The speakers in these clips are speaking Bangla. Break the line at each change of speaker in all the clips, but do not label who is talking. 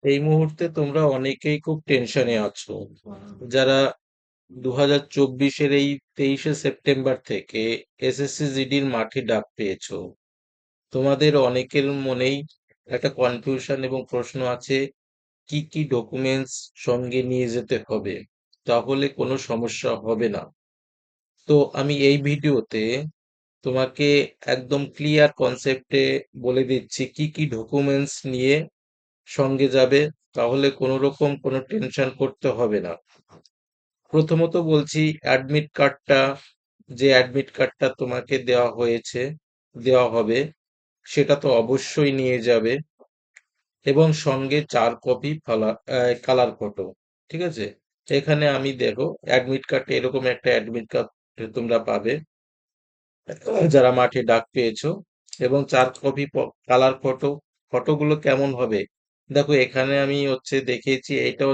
এই মুহূর্তে তোমরা অনেকেই খুব টেনশনে আছো, যারা 2024-এর এই 23শে সেপ্টেম্বর থেকে এসএসসি জিডির মাঠে ডাক পেয়েছো। তোমাদের অনেকের মনেই একটা কনফিউশন এবং প্রশ্ন আছে, কি কি ডকুমেন্টস সঙ্গে নিয়ে যেতে হবে, তাহলে কোনো সমস্যা হবে না। তো আমি এই ভিডিওতে তোমাকে একদম ক্লিয়ার কনসেপ্টে বলে দিচ্ছি কি কি ডকুমেন্টস নিয়ে সঙ্গে যাবে, তাহলে কোনো রকম কোনো টেনশন করতে হবে না। প্রথমত বলছি, অ্যাডমিট কার্ডটা, যে অ্যাডমিট কার্ডটা তোমাকে দেওয়া হবে, সেটা তো অবশ্যই নিয়ে যাবে, এবং সঙ্গে 4 কপি কালার ফটো। ঠিক আছে, এখানে আমি দেখো অ্যাডমিট কার্ড, এরকম একটা অ্যাডমিট কার্ড তোমরা পাবে যারা মাঠে ডাক পেয়েছো, এবং 4 কপি কালার ফটো। ফটোগুলো কেমন হবে দেখো, এখানে আমি দেখিয়েছি, এটা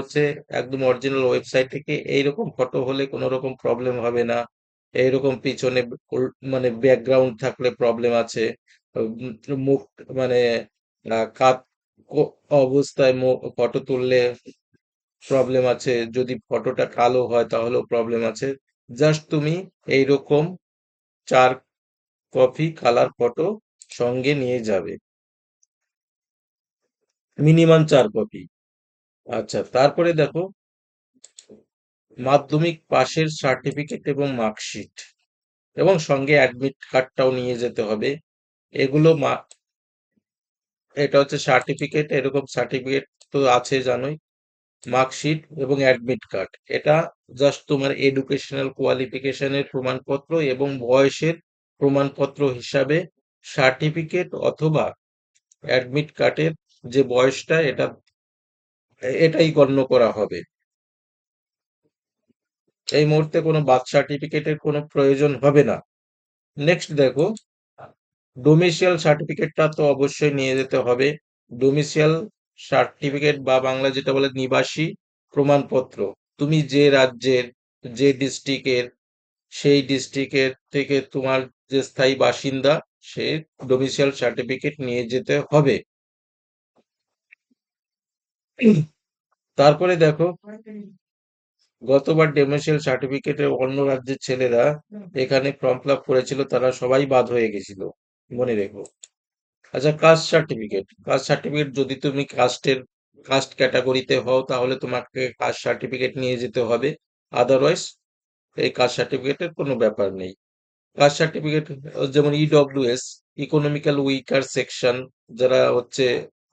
একদম অরিজিনাল ওয়েবসাইট থেকে। এইরকম ফটো হলে কোনো রকম প্রবলেম হবে না। এইরকম পিছনে মানে ব্যাকগ্রাউন্ড থাকলে প্রবলেম আছে। উম, মুখ মানে কাত অবস্থায় ফটো তুললে প্রবলেম আছে, যদি ফটোটা কালো হয় তাহলেও প্রবলেম আছে। জাস্ট তুমি এইরকম 4 কপি কালার ফটো সঙ্গে নিয়ে যাবে, মিনিমাম 4 কপি। আচ্ছা, তারপরে দেখো, মাধ্যমিক পাশের সার্টিফিকেট এবং মার্কশিট, এবং সঙ্গে অ্যাডমিট কার্ডটাও নিয়ে যেতে হবে। এগুলো এটা সার্টিফিকেট, এরকম সার্টিফিকেট তো আছে জানোই। মার্কশিট এবং অ্যাডমিট কার্ড, এটা জাস্ট তোমার এডুকেশনাল কোয়ালিফিকেশনের প্রমাণপত্র এবং বয়সের প্রমাণপত্র হিসাবে সার্টিফিকেট অথবা অ্যাডমিট কার্ডের যে বয়সটা, এটাই গণ্য করা হবে। এই মুহূর্তে কোনো বার্থ সার্টিফিকেটের কোনো প্রয়োজন হবে না। নেক্সট দেখো, ডোমিসিয়াল সার্টিফিকেটটা তো অবশ্যই নিয়ে যেতে হবে। ডোমিসিয়াল সার্টিফিকেট বা বাংলা যেটা বলে নিবাসী প্রমাণপত্র। তুমি যে রাজ্যের, যে ডিস্ট্রিক্টের, সেই ডিস্ট্রিক্টের থেকে তোমার যে স্থায়ী বাসিন্দা, সে ডোমিসিয়াল সার্টিফিকেট নিয়ে যেতে হবে। তারপরে দেখো, গতবার ডোমিসিয়াল সার্টিফিকেটের অন্য রাজ্যের ছেলেরা এখানে ফর্ম ফিল আপ করেছিল, তারা সবাই বাদ হয়ে গেছিল, মনে রেখো। আচ্ছা, কাস্ট সার্টিফিকেট যদি তুমি কাস্ট ক্যাটাগরিতে হও, তাহলে তোমাকে কাস্ট সার্টিফিকেট নিয়ে যেতে হবে। আদারওয়াইজ এই কাস্ট সার্টিফিকেটের কোনো ব্যাপার নেই। কাস্ট সার্টিফিকেট যেমন ইডব্লিউএস, ইকোনমিক্যাল উইকার সেকশন, যারা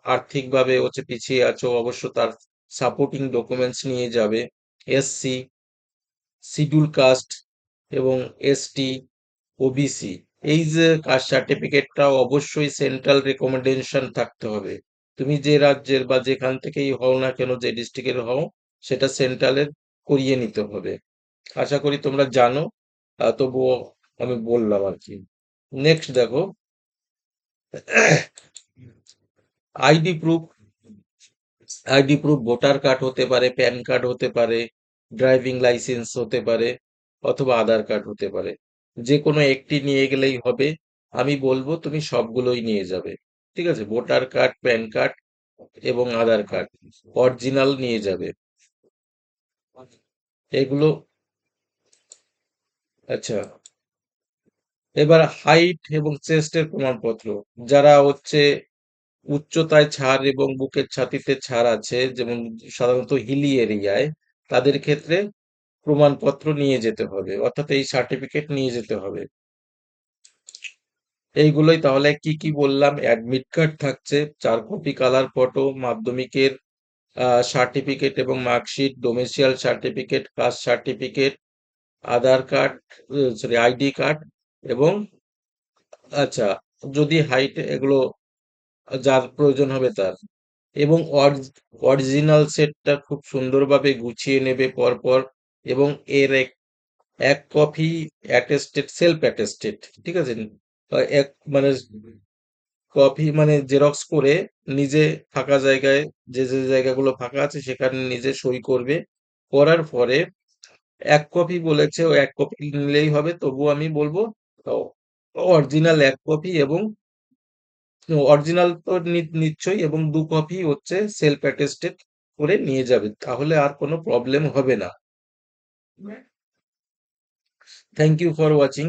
আর্থিকভাবে পিছিয়ে আছো, অবশ্য তার সাপোর্টিং ডকুমেন্টস নিয়ে যাবে। এসসি, শিডিউল কাস্ট এবং এসটি, ওবিসি, এই যে কাস্ট সার্টিফিকেটটা অবশ্যই সেন্ট্রাল রেকমেন্ডেশন থাকতে হবে। তুমি যে রাজ্যের বা যেখান থেকেই হও না কেন, যে ডিস্ট্রিক্টের হও, সেটা সেন্ট্রালের করিয়ে নিতে হবে। আশা করি তোমরা জানো, তবুও আমি বললাম আর কি। নেক্সট দেখো, ID proof. ID proof voter card হতে পারে, প্যান কার্ড হতে পারে, ড্রাইভিং লাইসেন্স হতে পারে, অথবা আধার কার্ড হতে পারে। যে কোনো একটি নিয়ে গেলেই হবে। আমি বলবো তুমি সবগুলোই নিয়ে যাবে। ঠিক আছে, ভোটার কার্ড, প্যান কার্ড এবং আধার কার্ড অরিজিনাল নিয়ে যাবে এগুলো। আচ্ছা, এবার হাইট এবং চেস্টের প্রমাণপত্র। যারা উচ্চতায় ছাড় এবং বুকের ছাতিতে ছাড় আছে, যেমন সাধারণত হিলি এরিয়ায়, তাদের ক্ষেত্রে প্রমাণপত্র নিয়ে যেতে হবে, অর্থাৎ এই সার্টিফিকেট নিয়ে যেতে হবে। এইগুলোই তাহলে কি কি বললাম, অ্যাডমিট কার্ড থাকছে, 4 কপি কালার ফটো, মাধ্যমিকের সার্টিফিকেট এবং marksheet, domicile certificate, caste certificate, Aadhaar card, sorry ID card, এবং আচ্ছা, যদি হাইট, এগুলো যার প্রয়োজন হবে তার, এবং অরিজিনাল সেটটা খুব সুন্দরভাবে গুছিয়ে নেবে পরপর, এবং এর এক কপি অ্যাটেস্টেড, সেলফ অ্যাটেস্টেড। ঠিক আছে, এক মানে কপি মানে জেরক্স করে, নিজে ফাঁকা জায়গায়, যে যে জায়গাগুলো ফাঁকা আছে সেখানে নিজে সই করবে। করার পরে 1 কপি বলেছে, ও 1 কপি নিলেই হবে, তবু আমি বলবো অরিজিনাল 1 কপি এবং অরিজিনাল তো নিশ্চয়ই, এবং 2 কপি হচ্ছে সেলফ অ্যাটেস্টেড করে নিয়ে যাবে, তাহলে আর কোনো প্রবলেম হবে না। Thank you for watching.